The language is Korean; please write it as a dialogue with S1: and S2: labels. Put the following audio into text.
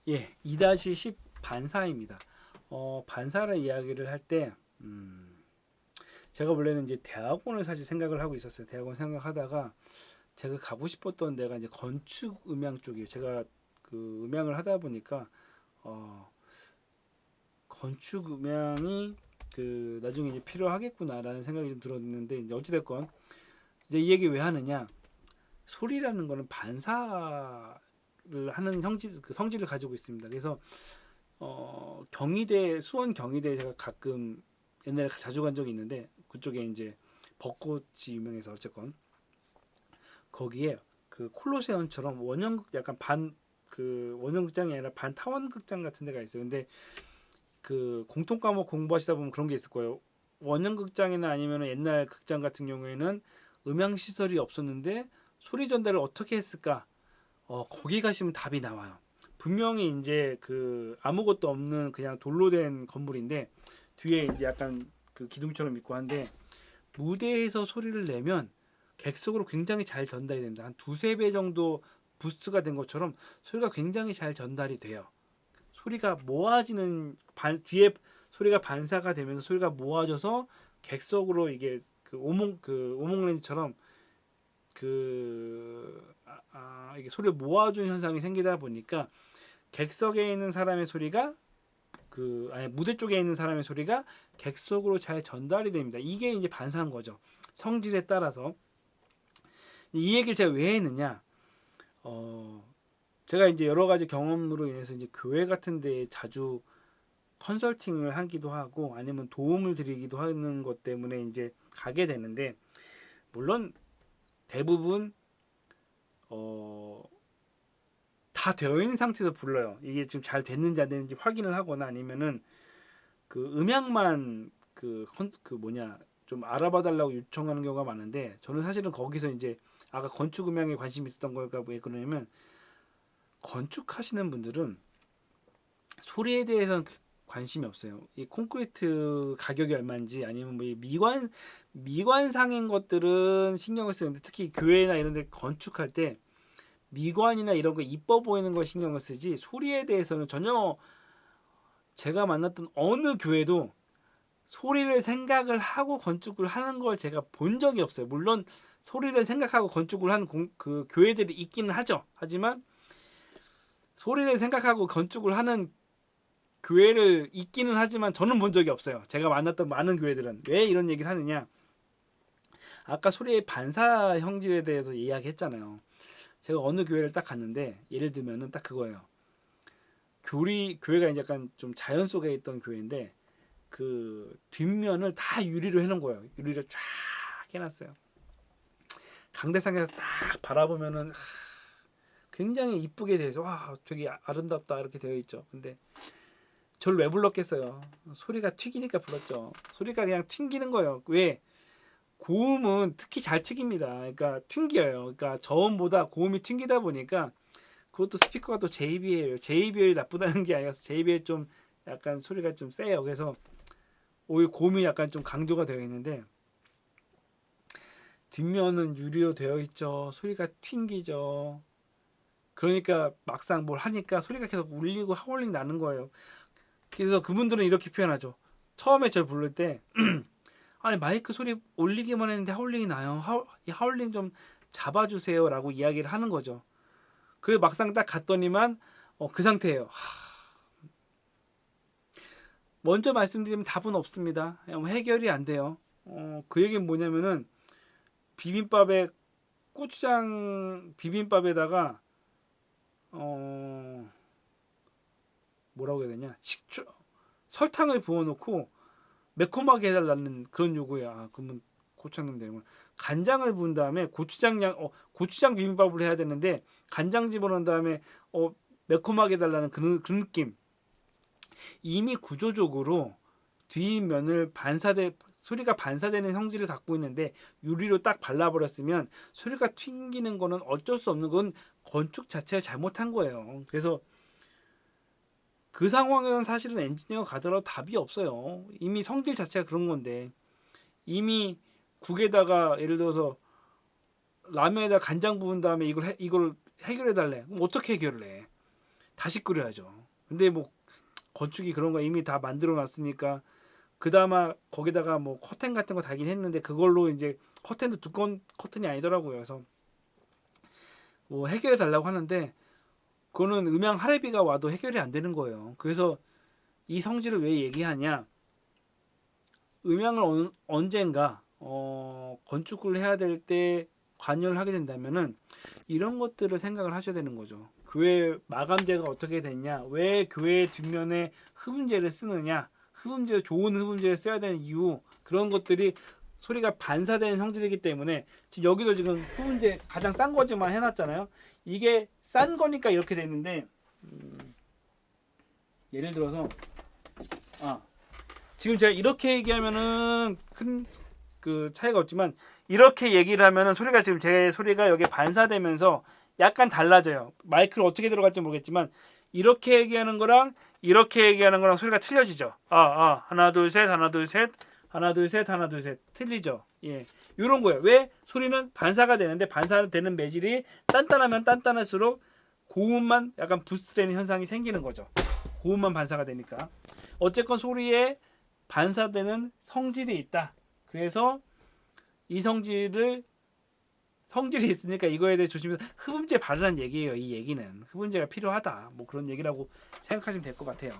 S1: 예, 2-10 반사입니다. 반사를 이야기를 할 때, 제가 원래는 이제 대학원을 사실 생각을 하고 있었어요. 대학원 생각하다가 제가 가고 싶었던 데가 이제 건축 음향 쪽이에요. 제가 그 음향을 하다 보니까, 어, 건축 음향이 그 나중에 이제 필요하겠구나라는 생각이 좀 들었는데, 이제 어찌됐건, 이제 이 얘기 왜 하느냐. 소리라는 거는 반사를 하는 그 성질을 가지고 있습니다. 그래서 경희대 수원 경희대 제가 가끔 옛날에 자주 간 적이 있는데 그쪽에 이제 벚꽃이 유명해서 어쨌건 거기에 그 콜로세움처럼 원형 약간 반 그 원형극장이 아니라 반 타원극장 같은 데가 있어요. 근데 그 공통 과목 공부하시다 보면 그런 게 있을 거예요. 원형극장이나 아니면 옛날 극장 같은 경우에는 음향 시설이 없었는데 소리 전달을 어떻게 했을까? 거기 가시면 답이 나와요. 분명히 이제 그 아무것도 없는 그냥 돌로 된 건물인데 뒤에 이제 약간 그 기둥처럼 있고 한데 무대에서 소리를 내면 객석으로 굉장히 잘 전달이 됩니다. 한 두세 배 정도 부스트가 된 것처럼 소리가 굉장히 잘 전달이 돼요. 소리가 모아지는 뒤에 소리가 반사가 되면서 소리가 모아져서 객석으로 이게 그 오목렌즈처럼 이게 소리를 모아주는 현상이 생기다 보니까 객석에 있는 사람의 소리가 아니 무대 쪽에 있는 사람의 소리가 객석으로 잘 전달이 됩니다. 이게 이제 반사한 거죠. 성질에 따라서 이 얘기를 제가 왜 했느냐? 제가 이제 여러 가지 경험으로 인해서 이제 교회 같은 데에 자주 컨설팅을 하기도 하고 아니면 도움을 드리기도 하는 것 때문에 이제 가게 되는데 물론 대부분 어, 다 되어 있는 상태에서 불러요. 이게 지금 잘 됐는지 안 됐는지 확인을 하거나 아니면은 그 음향만 그 뭐냐 좀 알아봐 달라고 요청하는 경우가 많은데 저는 사실은 거기서 이제 아까 건축 음향에 관심이 있었던 걸까 왜 그러냐면 건축하시는 분들은 소리에 대해서는 관심이 없어요. 이 콘크리트 가격이 얼마인지 아니면 뭐 이 미관상인 것들은 신경을 쓰는데 특히 교회나 이런 데 건축할 때 미관이나 이런 거 이뻐 보이는 거 신경을 쓰지 소리에 대해서는 전혀 제가 만났던 어느 교회도 소리를 생각을 하고 건축을 하는 걸 제가 본 적이 없어요. 물론 소리를 생각하고 건축을 하는 그 교회들이 있기는 하죠. 하지만 소리를 생각하고 건축을 하는 교회를 있기는 하지만 저는 본 적이 없어요. 제가 만났던 많은 교회들은 왜 이런 얘기를 하느냐? 아까 소리의 반사 형질에 대해서 이야기했잖아요. 제가 어느 교회를 딱 갔는데 예를 들면은 딱 그거예요. 교회가 이제 약간 좀 자연 속에 있던 교회인데 그 뒷면을 다 유리로 해놓은 거예요. 유리로 쫙 해놨어요. 강대상에서 딱 바라보면은 굉장히 이쁘게 돼서 와 되게 아름답다 이렇게 되어 있죠. 근데 저를 왜 불렀겠어요? 소리가 튀기니까 불렀죠. 소리가 그냥 튕기는 거예요. 왜? 고음은 특히 잘 튀깁니다. 그러니까 튕겨요. 그러니까 저음보다 고음이 튕기다 보니까 그것도 스피커가 또 JBL이에요. JBL이 나쁘다는 게 아니라 JBL 좀 약간 소리가 좀 세요. 그래서 오히려 고음이 약간 좀 강조가 되어 있는데 뒷면은 유리로 되어 있죠. 소리가 튕기죠. 그러니까 막상 뭘 하니까 소리가 계속 울리고 하울링 나는 거예요. 그래서 그분들은 이렇게 표현하죠. 처음에 저 부를 때 아니 마이크 소리 올리기만 했는데 하울링이 나요. 이 하울링 좀 잡아주세요라고 이야기를 하는 거죠. 그래 막상 딱 갔더니만 그 상태예요. 먼저 말씀드리면 답은 없습니다. 해결이 안 돼요. 그 얘기는 뭐냐면은 비빔밥에 고추장 비빔밥에다가 어 뭐라고 해야 되냐 식초 설탕을 부어놓고 매콤하게 해달라는 그런 요구야. 그러면 고추장 넣으면 되는 거야. 간장을 부은 다음에 고추장 비빔밥을 해야 되는데 간장 집어넣은 다음에 매콤하게 해달라는 그 느낌. 이미 구조적으로 뒷면을 소리가 반사되는 성질을 갖고 있는데 유리로 딱 발라버렸으면 소리가 튕기는 거는 어쩔 수 없는 건 건축 자체가 잘못한 거예요. 그래서 그 상황에는 사실은 엔지니어가 가더라도 답이 없어요. 이미 성질 자체가 그런 건데 이미 국에다가 예를 들어서 라면에다 간장 부은 다음에 이걸 해결해 달래. 그럼 어떻게 해결을 해? 다시 끓여야죠. 근데 뭐 건축이 그런 거 이미 다 만들어 놨으니까 그나마 거기다가 뭐 커튼 같은 거 달긴 했는데 그걸로 이제 커튼도 두꺼운 커튼이 아니더라고요. 그래서 뭐 해결해 달라고 하는데 그거는 음향 할애비가 와도 해결이 안 되는 거예요. 그래서 이 성질을 왜 얘기하냐? 음향을 언젠가 건축을 해야 될 때 관여를 하게 된다면은 이런 것들을 생각을 하셔야 되는 거죠. 교회 마감재가 어떻게 됐냐? 왜 교회 뒷면에 흡음재를 쓰느냐? 좋은 흡음재를 써야 되는 이유 그런 것들이 소리가 반사되는 성질이기 때문에 지금 여기도 지금 흡음재 가장 싼 거지만 해놨잖아요. 이게 싼 거니까 이렇게 됐는데 예를 들어서 지금 제가 이렇게 얘기하면은 큰 그 차이가 없지만 이렇게 얘기를 하면은 소리가 지금 제 소리가 여기 반사되면서 약간 달라져요. 마이크를 어떻게 들어갈지 모르겠지만 이렇게 얘기하는 거랑 이렇게 얘기하는 거랑 소리가 틀려지죠. 하나 둘 셋 하나 둘 셋 하나 둘 셋 하나 둘 셋 틀리죠. 예, 이런 거예요. 왜 소리는 반사가 되는데 반사되는 매질이 단단하면 단단할수록 고음만 약간 부스트되는 현상이 생기는 거죠. 고음만 반사가 되니까. 어쨌건 소리에 반사되는 성질이 있다. 그래서 이 성질이 있으니까 이거에 대해 조심해서 흡음재 바르라는 얘기예요. 이 얘기는 흡음재가 필요하다. 뭐 그런 얘기라고 생각하시면 될 것 같아요.